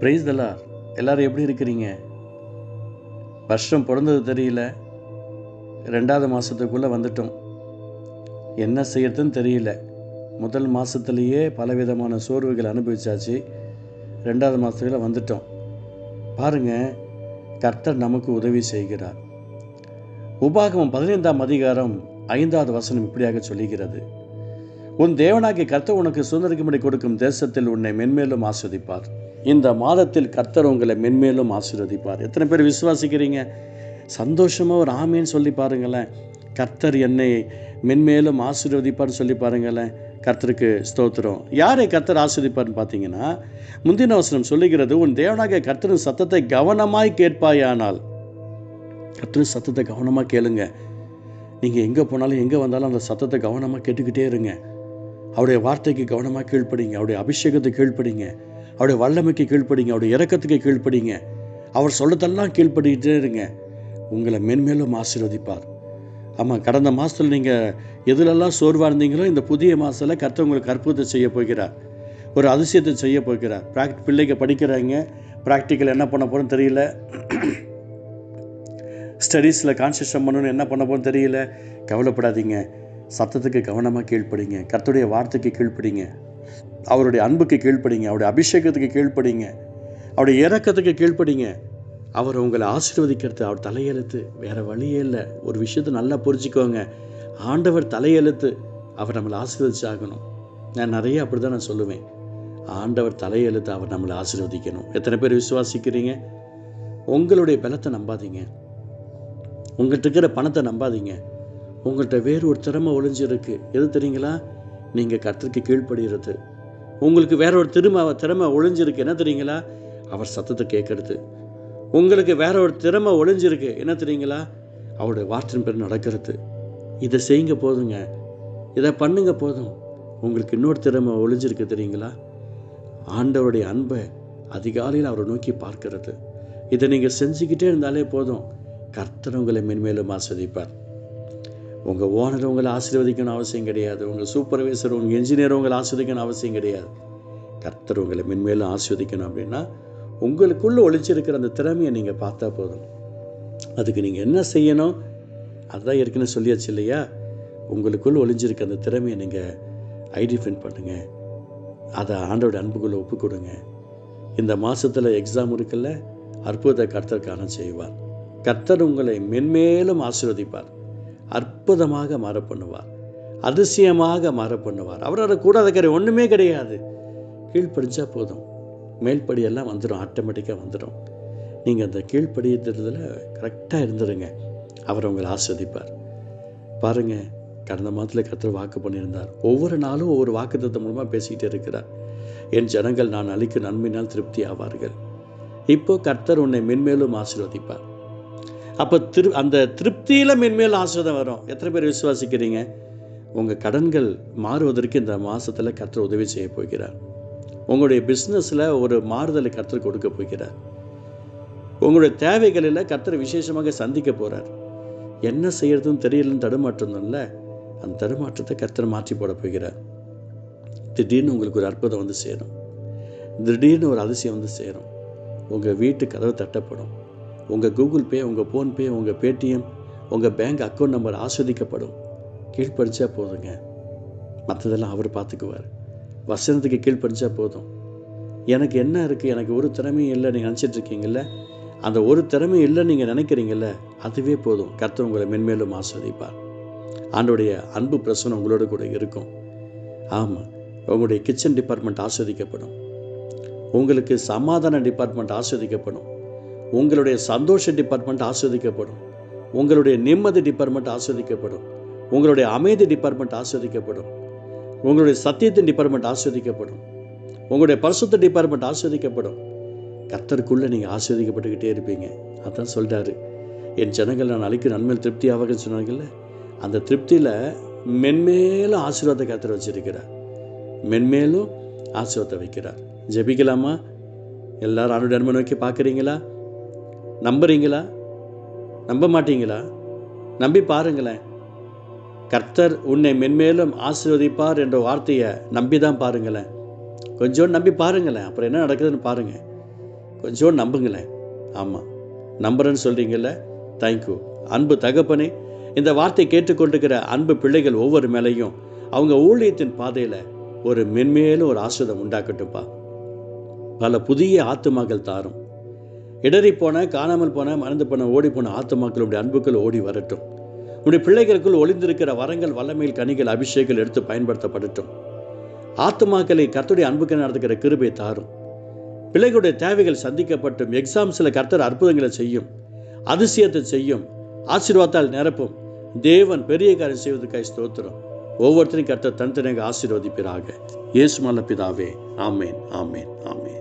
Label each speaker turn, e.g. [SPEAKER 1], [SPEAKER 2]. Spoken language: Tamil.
[SPEAKER 1] Praise the Lord. எல்லாரும் எப்படி இருக்கிறீங்க? வருஷம் பிறந்தது தெரியல, 2வது மாதத்துக்குள்ளே வந்துட்டோம். என்ன செய்யறதுன்னு தெரியல. முதல் மாதத்துலேயே பலவிதமான சோர்வுகள் அனுபவிச்சாச்சு. 2வது மாதத்துக்குள்ளே வந்துட்டோம். பாருங்கள், கர்த்தர் நமக்கு உதவி செய்கிறார். உபாகமம் 15ஆம் அதிகாரம் 5வது வசனம் இப்படியாக சொல்லுகிறது: உன் தேவனாகிய கர்த்தர் உனக்கு சுதந்திரக்கும்படி கொடுக்கும் தேசத்தில் உன்னை மென்மேலும் ஆசீர்வதிப்பார். இந்த மாதத்தில் கர்த்தர் உங்களை மென்மேலும் ஆசீர்வதிப்பார். எத்தனை பேர் விசுவாசிக்கிறீங்க? சந்தோஷமாக ஒரு ஆமேன்னு சொல்லி பாருங்களேன். கர்த்தர் என்னை மென்மேலும் ஆசீர்வதிப்பார்னு சொல்லி பாருங்களேன். கர்த்தருக்கு ஸ்தோத்திரம். யாரை கர்த்தர் ஆசீர்வதிப்பார்னு பார்த்தீங்கன்னா, முந்தின வசனம் சொல்லுகிறது, உன் தேவனாகிய கர்த்தரின் சத்தத்தை கவனமாய் கேட்பாயானால். கர்த்தரின் சத்தத்தை கவனமாக கேளுங்க. நீங்கள் எங்கே போனாலும் எங்கே வந்தாலும் அந்த சத்தத்தை கவனமாக கேட்டுக்கிட்டே இருங்க. அவருடைய வார்த்தைக்கு கவனமாக கீழ்ப்படிங்க. அவருடைய அபிஷேகத்துக்கு கீழ்ப்படிங்க. அவருடைய வல்லமைக்கு கீழ்ப்படிங்க. அவருடைய இரக்கத்துக்கு கீழ்ப்படிங்க. அவர் சொல்லத்தெல்லாம் கீழ்ப்படிக்கிட்டே இருங்க. உங்களை மென்மேலும் ஆசீர்வதிப்பார். ஆமாம், கடந்த மாதத்தில் நீங்கள் எதுலெல்லாம் சோர்வாக இருந்தீங்களோ, இந்த புதிய மாதத்தில் கர்த்தர் உங்களுக்கு அற்புதத்தை செய்ய போகிறார். ஒரு அதிசயத்தை செய்ய போகிறார். பிள்ளைங்க படிக்கிறாங்க, ப்ராக்டிக்கல் என்ன பண்ண போகிறோன்னு தெரியல. ஸ்டடீஸில் கான்சன்ட்ரேட் பண்ணணும்னு என்ன பண்ண போகிறோன்னு தெரியல. கவலைப்படாதீங்க. சத்தத்துக்கு கவனமாக கீழ்ப்படிங்க. கர்த்தருடைய வார்த்தைக்கு கீழ்ப்படிங்க. அவருடைய அன்புக்கு கீழ்ப்படிங்க. அவருடைய அபிஷேகத்துக்கு கீழ்ப்படிங்க. அவருடைய இரக்கத்துக்கு கீழ்ப்படிங்க. அவர் உங்களை ஆசீர்வதிக்கிறது அவர் தலையெழுத்து. வேறு வழியே இல்லை. ஒரு விஷயத்தை நல்லா புரிஞ்சுக்கோங்க. ஆண்டவர் தலையெழுத்து. அவர் நம்மளை ஆசீர்வதிச்சாகணும். நான் நிறைய அப்படி தான் நான் சொல்லுவேன். ஆண்டவர் தலையெழுத்து. அவர் நம்மளை ஆசீர்வதிக்கணும். எத்தனை பேர் விசுவாசிக்கிறீங்க? உங்களுடைய பலத்தை நம்பாதீங்க. உங்கள்கிட்ட இருக்கிற பணத்தை நம்பாதீங்க. உங்கள்கிட்ட வேறு ஒரு திறமை ஒளிஞ்சிருக்கு. எது தெரியுங்களா? நீங்கள் கர்த்தருக்கு கீழ்ப்படுகிறது. உங்களுக்கு வேற ஒரு திறமை ஒளிஞ்சிருக்கு. என்ன தெரியுங்களா? அவர் சத்தத்தை கேட்கறது. உங்களுக்கு வேற ஒரு திறமை ஒளிஞ்சிருக்கு. என்ன தெரியுங்களா? அவருடைய வார்த்தையின் பேர் நடக்கிறது. இதை செய்யுங்க போதுங்க. இதை பண்ணுங்க போதும். உங்களுக்கு இன்னொரு திறமை ஒளிஞ்சிருக்கு தெரியுங்களா? ஆண்டவருடைய அன்பை அதிகாலையில் அவரை நோக்கி பார்க்கிறது. இதை நீங்கள் செஞ்சுக்கிட்டே இருந்தாலே போதும். கர்த்தர் உங்களை மென்மேலும் ஆசீர்வதிப்பார். உங்கள் ஓனர் உங்களை ஆசீர்வதிக்கணும் அவசியம் கிடையாது. உங்கள் சூப்பர்வைசர், உங்கள் இன்ஜினியர் உங்களை ஆசீர்வதிக்கணும் அவசியம் கிடையாது. கர்த்தர் உங்களை மென்மேலும் ஆசீர்வதிக்கணும் அப்படின்னா, உங்களுக்குள்ளே ஒளிச்சிருக்கிற அந்த திறமையை நீங்கள் பார்த்தா போதும். அதுக்கு நீங்கள் என்ன செய்யணும்? அதுதான் ஏற்கனவே சொல்லியாச்சு இல்லையா? உங்களுக்குள்ளே ஒளிஞ்சிருக்க அந்த திறமையை நீங்கள் ஐடென்டிஃபை பண்ணுங்கள். அதை ஆண்டோட அன்புக்குள்ளே ஒப்பு கொடுங்க. இந்த மாதத்தில் எக்ஸாம் இருக்குல்ல, அற்புதத்தை கர்த்தர் காண செய்வார். கர்த்தர் உங்களை மென்மேலும் ஆசீர்வதிப்பார். அற்புதமாக மாற பண்ணுவார். அதிசயமாக மாற பண்ணுவார். அவரோட கூட அதுக்கிற ஒன்றுமே கிடையாது. கீழ்ப்படிஞ்சா போதும். மேல்படியெல்லாம் வந்துடும், ஆட்டோமேட்டிக்காக வந்துடும். நீங்கள் அந்த கீழ்ப்படியத்தில் கரெக்டாக இருந்துருங்க. அவர் உங்களை ஆசீர்வதிப்பார். பாருங்கள், கடந்த மாதத்தில் கர்த்தர் வாக்கு பண்ணியிருந்தார். ஒவ்வொரு நாளும் ஒவ்வொரு வாக்குத்தத்தம் மூலமாக பேசிக்கிட்டே இருக்கிறார். என் ஜனங்கள் நான் அளிக்கும் நன்மையினால் திருப்தி ஆவார்கள். இப்போ கர்த்தர் உன்னை மென்மேலும் ஆசீர்வதிப்பார். அப்போ அந்த திருப்தியில் மென்மேலும் ஆசீர்வாதம் வரும். எத்தனை பேர் விசுவாசிக்கிறீங்க? உங்கள் கடன்கள் மாறுவதற்கு இந்த மாதத்தில் கர்த்தர் உதவி செய்ய போகிறார். உங்களுடைய பிஸ்னஸில் ஒரு மாறுதலை கர்த்தர் கொடுக்க போகிறார். உங்களுடைய தேவைகளில் கர்த்தர் விசேஷமாக சந்திக்க போகிறார். என்ன செய்யறதுன்னு தெரியலன்னு தடுமாற்றம்ல, அந்த தடுமாற்றத்தை கர்த்தர் மாற்றி போட போகிறார். திடீர்னு உங்களுக்கு ஒரு அற்புதம் வந்து சேரும். திடீர்னு ஒரு அதிசயம் வந்து சேரும். உங்கள் வீட்டு கதவு தட்டப்படும். உங்கள் கூகுள் பே, உங்கள் ஃபோன்பே, உங்கள் பேடிஎம், உங்கள் பேங்க் அக்கௌண்ட் நம்பர் ஆஸ்வதிக்கப்படும். கீழ்ப்படிச்சா போதுங்க. மற்றதெல்லாம் அவர் பார்த்துக்குவார். வசனத்துக்கு கீழ்ப்படிச்சா போதும். எனக்கு என்ன இருக்குது, எனக்கு ஒரு திறமையும் இல்லை நீங்கள் நினச்சிட்ருக்கீங்கள, அந்த ஒரு திறமை இல்லைன்னு நீங்கள் நினைக்கிறீங்கள, அதுவே போதும். கர்த்தர் உங்களை மென்மேலும் ஆஸ்வதிப்பார். ஆண்டோடைய அன்பு பிரசனம் உங்களோட கூட இருக்கும். ஆமாம், உங்களுடைய கிச்சன் டிபார்ட்மெண்ட் ஆஸ்வதிக்கப்படும். உங்களுக்கு சமாதான டிபார்ட்மெண்ட் ஆஸ்வதிக்கப்படும். உங்களுடைய சந்தோஷ டிபார்ட்மெண்ட் ஆஸ்வதிக்கப்படும். உங்களுடைய நிம்மதி டிபார்ட்மெண்ட் ஆஸ்வதிக்கப்படும். உங்களுடைய அமைதி டிபார்ட்மெண்ட் ஆஸ்வதிக்கப்படும். உங்களுடைய சத்தியத்தின் டிபார்ட்மெண்ட் ஆஸ்வதிக்கப்படும். உங்களுடைய பரிசுத்த டிபார்ட்மெண்ட் ஆஸ்வதிக்கப்படும். கர்த்தருக்குள்ளே நீங்கள் ஆஸ்வதிக்கப்பட்டுக்கிட்டே இருப்பீங்க. அதான் சொல்கிறாரு, என் ஜனங்கள் நான் அளிக்கும் நன்மையில் திருப்தி ஆவாங்கன்னு சொன்னாங்கல்ல, அந்த திருப்தியில் மென்மேலும் ஆசீர்வாதத்தை கர்த்தர் வச்சிருக்கிறார். மென்மேலும் ஆசீர்வாதத்தை வைக்கிறார். ஜெபிக்கலாமா? எல்லாரும் ஆண்டவருடைய நன்மை நோக்கி பார்க்குறீங்களா? நம்புறீங்களா? நம்ப மாட்டீங்களா? நம்பி பாருங்களேன். கர்த்தர் உன்னை மென்மேலும் ஆசீர்வதிப்பார் என்ற வார்த்தையை நம்பி தான் பாருங்களேன். கொஞ்சம் நம்பி பாருங்களேன். அப்புறம் என்ன நடக்குதுன்னு பாருங்கள். கொஞ்சம் நம்புங்களேன். ஆமாம், நம்புறேன்னு சொல்கிறீங்கல்ல, தேங்க்யூ. அன்பு தகப்பனே, இந்த வார்த்தை கேட்டுக்கொண்டிருக்கிற அன்பு பிள்ளைகள் ஒவ்வொரு மேலையும் அவங்க ஊழியத்தின் பாதையில் ஒரு மென்மேலும் ஒரு ஆசிரியம் உண்டாக்கட்டும்ப்பா. பல புதிய ஆத்துமாக்கள் தாரும். இடறி போன, காணாமல் போன, மறந்து போன, ஓடி போன ஆத்துமாக்களுடைய அன்புக்குள் ஓடி வரட்டும். உடைய பிள்ளைகளுக்குள் ஒளிந்திருக்கிற வரங்கள், வல்லமையில், கனிகள், அபிஷேகங்கள் எடுத்து பயன்படுத்தப்படட்டும். ஆத்துமாக்களை கர்த்தருடைய அன்புக்கு நடத்துகிற கிருபை தாரும். பிள்ளைகளுடைய தேவைகள் சந்திக்கப்பட்டும். எக்ஸாம்ஸில் கர்த்தர் அற்புதங்களை செய்யும், அதிசயத்தை செய்யும், ஆசீர்வாதத்தால் நிரப்பும். தேவன் பெரிய காரியம் செய்வதற்காக ஸ்தோத்திரம். ஒவ்வொருத்தரையும் கர்த்தர் தனித்தனியாக ஆசீர்வதிப்பீராக. இயேசு நல்ல பிதாவே, ஆமேன், ஆமேன், ஆமேன்.